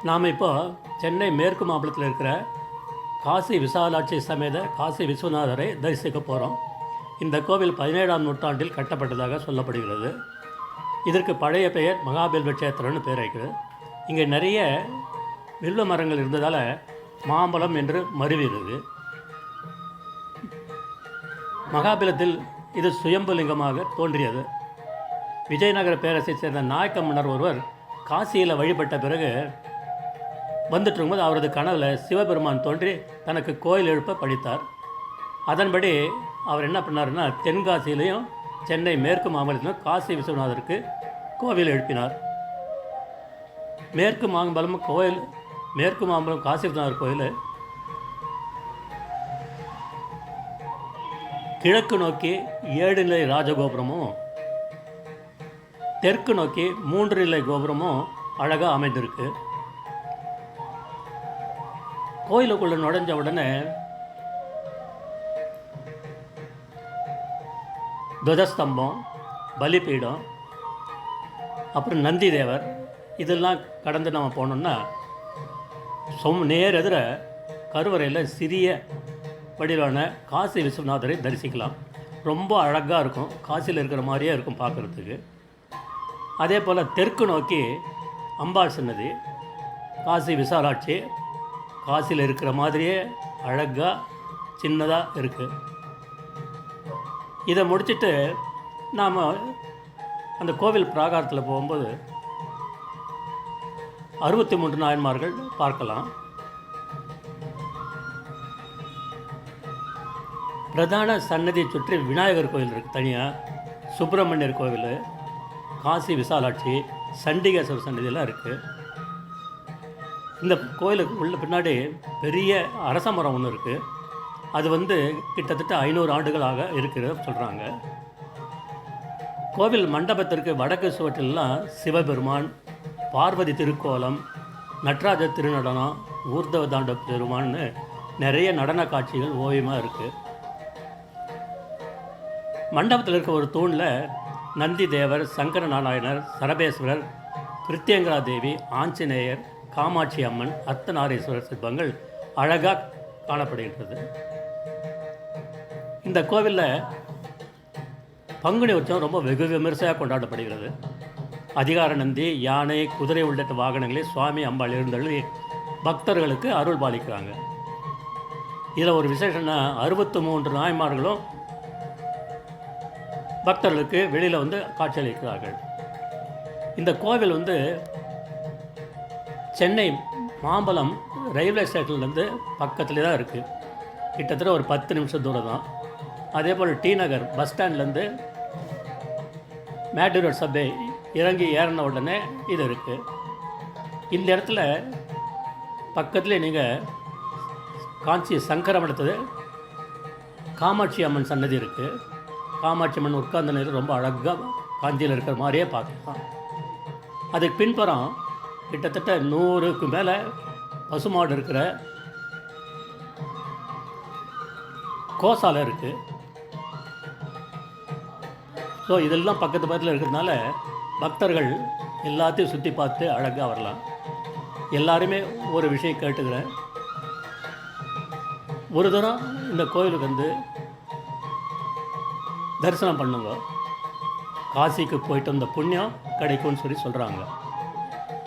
நாம் இப்போ சென்னை மேற்கு மாம்பலத்தில் இருக்கிற காசி விசாலாட்சி சமேத காசி விஸ்வநாதரை தரிசிக்க போகிறோம். இந்த கோவில் 17ஆம் நூற்றாண்டில் கட்டப்பட்டதாக சொல்லப்படுகிறது. இதற்கு பழைய பெயர் மகாபெல்வ க்ஷேத்திரம்னு பேர் வைக்கிறது. இங்கே நிறைய வில்வ மரங்கள் இருந்ததால் மாம்பலம் என்று மருவிடுது. மகாபலத்தில் இது சுயம்புலிங்கமாக தோன்றியது. விஜயநகர பேரரசை சேர்ந்த நாயக்க மன்னர் ஒருவர் காசியில் வழிபட்ட பிறகு வந்துட்டு இருக்கும்போது அவரது கனவில் சிவபெருமான் தோன்றி தனக்கு கோயில் எழுப்ப படித்தார். அதன்படி அவர் என்ன பண்ணார்னா தென்காசியிலையும் சென்னை மேற்கு மாம்பலத்திலும் காசி விஸ்வநாதருக்கு கோவில் எழுப்பினார். மேற்கு மாம்பலம் காசி விஸ்வநாதர் கோயில் கிழக்கு நோக்கி 7 நிலை ராஜகோபுரமும் தெற்கு நோக்கி 3 நிலை கோபுரமும் அழகாக அமைந்திருக்கு. கோயிலுக்குள்ளே நுழைஞ்ச உடனே துவஜஸ்தம்பம், பலிபீடம், அப்புறம் நந்தி தேவர் இதெல்லாம் கடந்து நம்ம போனோம்னா நேர் எதிர கருவறையில் சிறிய வடிவான காசி விஸ்வநாதரை தரிசிக்கலாம். ரொம்ப அழகாக இருக்கும், காசியில் இருக்கிற மாதிரியே இருக்கும் பார்க்குறதுக்கு. அதே போல் தெற்கு நோக்கி அம்பாள் சன்னதி, காசி விசாலாட்சி காசியில் இருக்கிற மாதிரியே அழகாக சின்னதாக இருக்குது. இதை முடிச்சுட்டு நாம் அந்த கோவில் பிராகாரத்தில் போகும்போது 63 நாயன்மார்கள் பார்க்கலாம். பிரதான சன்னதியை சுற்றி விநாயகர் கோவில் இருக்குது தனியாக, சுப்பிரமணியர் கோவில், காசி விசாலாட்சி, சண்டிகேஸ்வரர் சன்னதியெல்லாம் இருக்குது. இந்த கோயிலுக்கு உள்ள பின்னாடி பெரிய அரச மரம் ஒன்று இருக்குது. அது கிட்டத்தட்ட 500 ஆண்டுகளாக இருக்கிறத சொல்கிறாங்க. கோவில் மண்டபத்திற்கு வடக்கு சுவற்றிலாம் சிவபெருமான், பார்வதி திருக்கோலம், நடராஜ திருநடனம், ஊர்தவ தாண்ட பெருமான்னு நிறைய நடன காட்சிகள் ஓவியமாக இருக்குது. மண்டபத்தில் இருக்க ஒரு தூணில் நந்தி தேவர், சங்கர நாராயணர், சரபேஸ்வரர், கிருத்தியங்கரா தேவி, ஆஞ்சநேயர், காமாட்சி அம்மன், அர்த்தநாரீஸ்வரர் சிற்பங்கள் அழகாக காணப்படுகின்றது. இந்த கோவிலில் பங்குனி உற்சவம் ரொம்ப வெகு விமர்சையாக கொண்டாடப்படுகிறது. அதிகார நந்தி, யானை, குதிரை உள்ளிட்ட வாகனங்களில் சுவாமி அம்பாள் எழுந்தள்ளி பக்தர்களுக்கு அருள் பாலிக்கிறாங்க. இதில் ஒரு விசேஷம்னா 63 நாயன்மார்களும் பக்தர்களுக்கு வெளியில் காட்சியளிக்கிறார்கள். இந்த கோவில் சென்னை மாம்பலம் ரயில்வே ஸ்டேஷன்லேருந்து பக்கத்துலேயே தான் இருக்குது. கிட்டத்தட்ட ஒரு 10 நிமிஷம் தூரம் தான். அதே போல் டி நகர் பஸ் ஸ்டாண்ட்லேருந்து மேட்டூர் சப்வே இறங்கி ஏறின உடனே இது இருக்குது. இந்த இடத்துல பக்கத்துலேயே நீங்கள் காஞ்சி சங்கரமடத்து காமாட்சி அம்மன் சன்னதி இருக்குது. காமாட்சி அம்மன் உட்கார்ந்த நேரம் ரொம்ப அழகாக காஞ்சியில் இருக்கிற மாதிரியே பார்க்கலாம். அதுக்கு பின்புறம் கிட்டத்தட்ட 100க்கு மேலே பசுமாடு இருக்கிற கோசாலை இருக்குது. ஸோ இதெல்லாம் பக்கத்தில் இருக்கிறதுனால பக்தர்கள் எல்லாத்தையும் சுற்றி பார்த்து அழகாக வரலாம். எல்லாருமே ஒரு விஷயம் கேட்டுக்கிறேன், ஒரு தூரம் இந்த கோயிலுக்கு தரிசனம் பண்ணுங்க. காசிக்கு போயிட்டு வந்த புண்ணியம் கிடைக்கும்னு சொல்கிறாங்க.